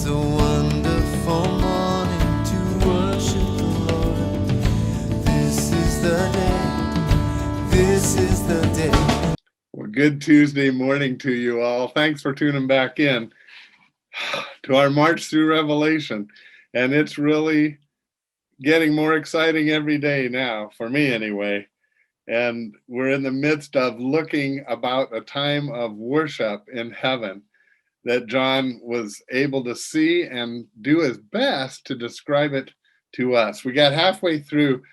a wonderful morning to worship the Lord. This is the day. This is the day. Well, good Tuesday morning to you all. Thanks for tuning back in to our march through Revelation. And it's really getting more exciting every day now, for me anyway. And we're in the midst of looking about a time of worship in heaven that John was able to see and do his best to describe it to us. We got halfway through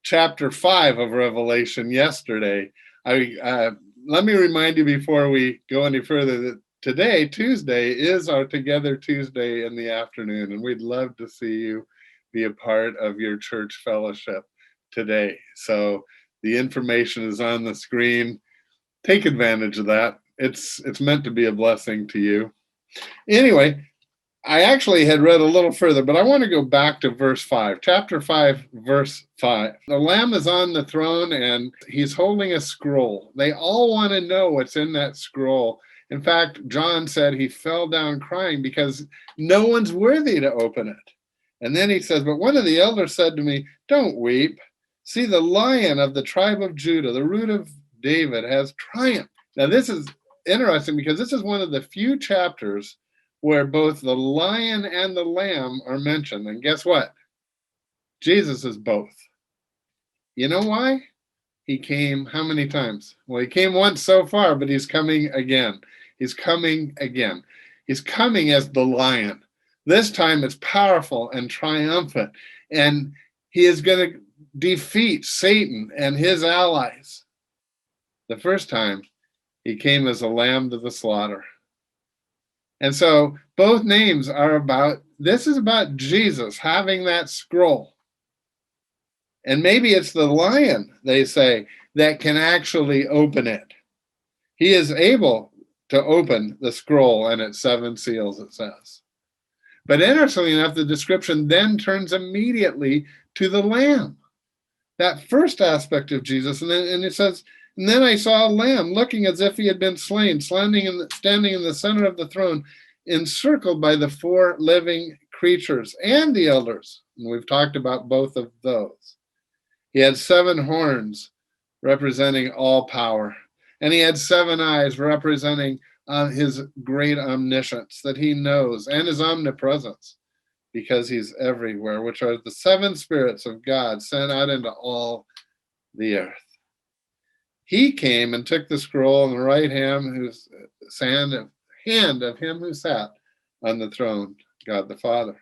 chapter 5 of Revelation yesterday. Let me remind you before we go any further that today, Tuesday, is our Together Tuesday in the afternoon, and we'd love to see you be a part of your church fellowship today. So the information is on the screen. Take advantage of that. It's meant to be a blessing to you. Anyway, I actually had read a little further, but I want to go back to verse 5, chapter 5, verse 5. The Lamb is on the throne and he's holding a scroll. They all want to know what's in that scroll. In fact, John said he fell down crying because no one's worthy to open it. And then he says, but one of the elders said to me, don't weep. See, the Lion of the tribe of Judah, the root of David, has triumphed. Now, this is interesting because this is one of the few chapters where both the lion and the lamb are mentioned. And guess what? Jesus is both. You know why? He came how many times? Well, he came once so far, but he's coming again. He's coming again. He's coming as the lion. This time it's powerful and triumphant. And he is going to defeat Satan and his allies. The first time, he came as a lamb to the slaughter. And so both names are this is about Jesus having that scroll. And maybe it's the lion, they say, that can actually open it. He is able to open the scroll and its 7 seals, it says. But interestingly enough, the description then turns immediately to the lamb. That first aspect of Jesus, and it says, and then I saw a lamb looking as if he had been slain, standing in the center of the throne, encircled by the 4 living creatures and the elders. And we've talked about both of those. He had 7 horns representing all power. And he had 7 eyes representing his great omniscience that he knows, and his omnipresence because he's everywhere, which are the 7 spirits of God sent out into all the earth. He came and took the scroll in the right hand of him who sat on the throne, God the Father.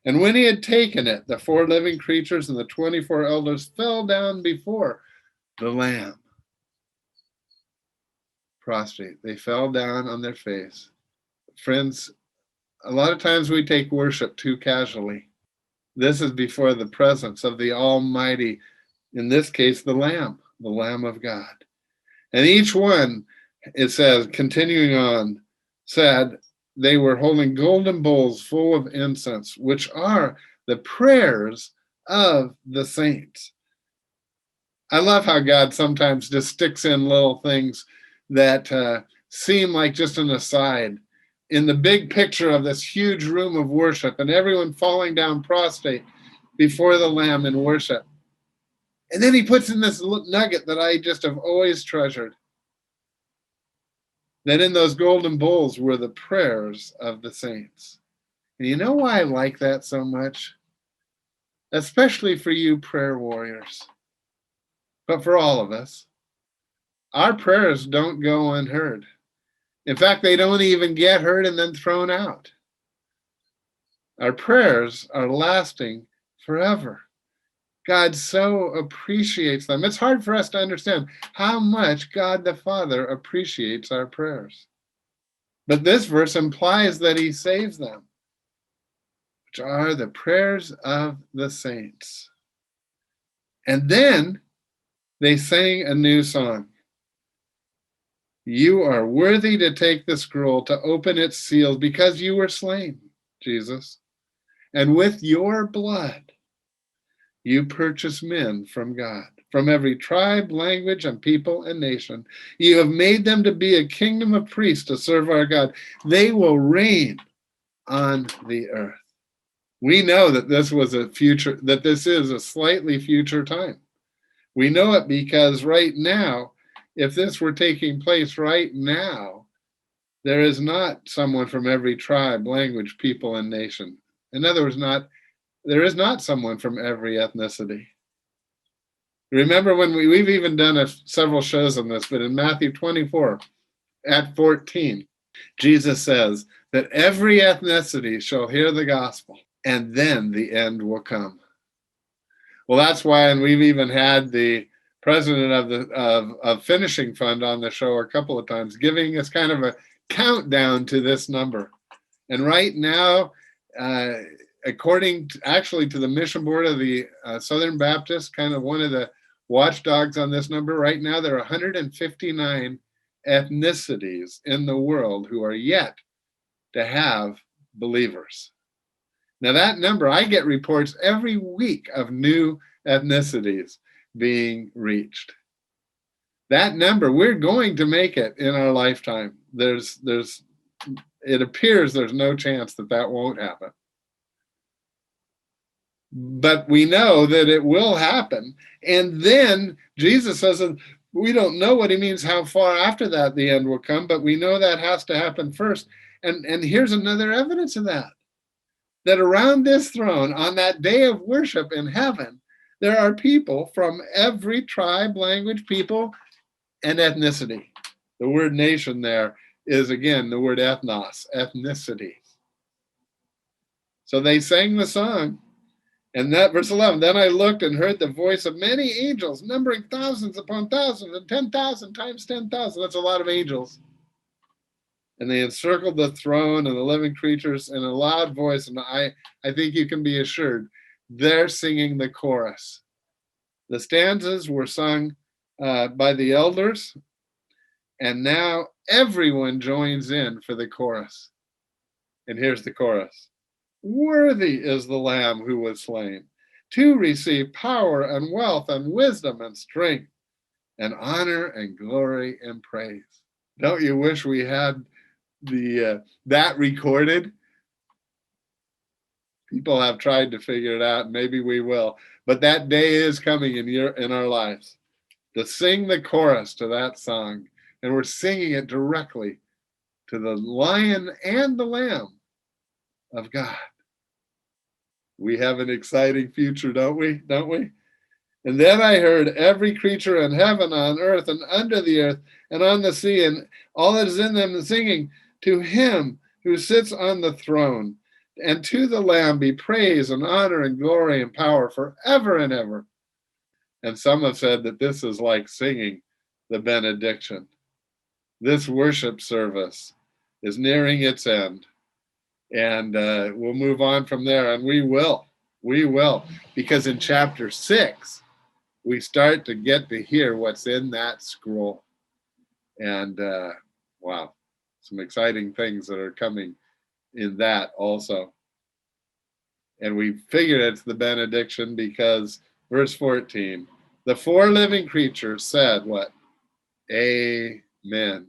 And when he had taken it, the 4 living creatures and the 24 elders fell down before the Lamb. Prostrate. They fell down on their face. Friends, a lot of times we take worship too casually. This is before the presence of the Almighty, in this case, the Lamb of God. And each one, it says, continuing on, said they were holding golden bowls full of incense, which are the prayers of the saints. I love how God sometimes just sticks in little things that seem like just an aside in the big picture of this huge room of worship and everyone falling down prostrate before the Lamb in worship. And then he puts in this nugget that I just have always treasured, that in those golden bowls were the prayers of the saints. And you know why I like that so much? Especially for you prayer warriors, but for all of us. Our prayers don't go unheard. In fact, they don't even get heard and then thrown out. Our prayers are lasting forever. God so appreciates them. It's hard for us to understand how much God the Father appreciates our prayers. But this verse implies that he saves them, which are the prayers of the saints. And then they sang a new song. You are worthy to take the scroll, to open its seals, because you were slain, Jesus. And with your blood, you purchased men from God, from every tribe, language, and people and nation. You have made them to be a kingdom of priests to serve our God. They will reign on the earth. We know that this is a slightly future time. We know it because right now, if this were taking place right now, there is not someone from every tribe, language, people, and nation. In other words, there is not someone from every ethnicity. Remember when we've even done several shows on this, but in Matthew 24 at 14, Jesus says that every ethnicity shall hear the gospel, and then the end will come. Well, that's why, and we've even had the president of Finishing Fund on the show a couple of times, giving us kind of a countdown to this number. And right now, according to the mission board of the Southern Baptist, kind of one of the watchdogs on this number, right now there are 159 ethnicities in the world who are yet to have believers. Now that number, I get reports every week of new ethnicities being reached. That number, we're going to make it in our lifetime. It appears there's no chance that won't happen. But we know that it will happen. And then Jesus says, we don't know what he means, how far after that the end will come, but we know that has to happen first. And here's another evidence of that around this throne, on that day of worship in heaven, there are people from every tribe, language, people, and ethnicity. The word nation there is, again, the word ethnos, ethnicity. So they sang the song. And that, verse 11, then I looked and heard the voice of many angels, numbering thousands upon thousands, and 10,000 times 10,000. That's a lot of angels. And they encircled the throne and the living creatures in a loud voice. And I think you can be assured they're singing the chorus. The stanzas were sung by the elders, and now everyone joins in for the chorus. And here's the chorus. Worthy is the Lamb who was slain to receive power and wealth and wisdom and strength and honor and glory and praise. Don't you wish we had that recorded? People have tried to figure it out. Maybe we will. But that day is coming in our lives to sing the chorus to that song. And we're singing it directly to the Lion and the Lamb of God. We have an exciting future, don't we? And then I heard every creature in heaven, on earth, and under the earth, and on the sea, and all that is in them singing, to him who sits on the throne, and to the Lamb be praise and honor and glory and power forever and ever. And some have said that this is like singing the benediction. This worship service is nearing its end. And we'll move on from there, and we will, because in chapter 6, we start to get to hear what's in that scroll. And wow, some exciting things that are coming in that also. And we figured it's the benediction because verse 14, the 4 living creatures said what? Amen.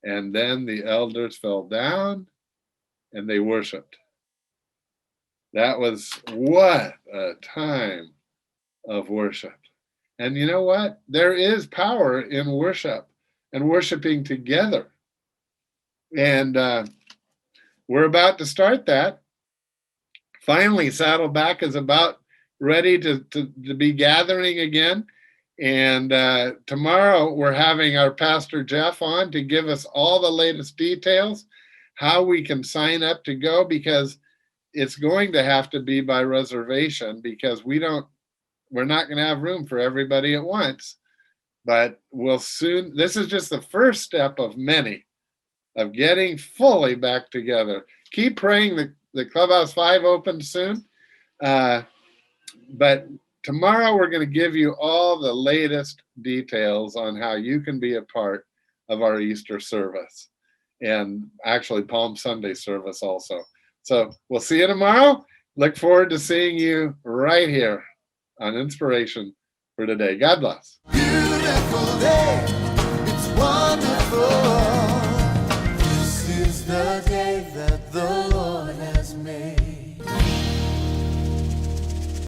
And then the elders fell down and they worshiped. That was what a time of worship. And you know what? There is power in worship and worshiping together. And we're about to start that. Finally, Saddleback is about ready to be gathering again. And tomorrow we're having our Pastor Jeff on to give us all the latest details, how we can sign up to go, because it's going to have to be by reservation, because we're not going to have room for everybody at once. But we'll soon, this is just the first step of many of getting fully back together. Keep praying the Clubhouse 5 opens soon. But tomorrow we're going to give you all the latest details on how you can be a part of our Easter service, and actually Palm Sunday service also. So we'll see you tomorrow. Look forward to seeing you right here on Inspiration for Today. God bless. Beautiful day, it's wonderful. This is the the day that the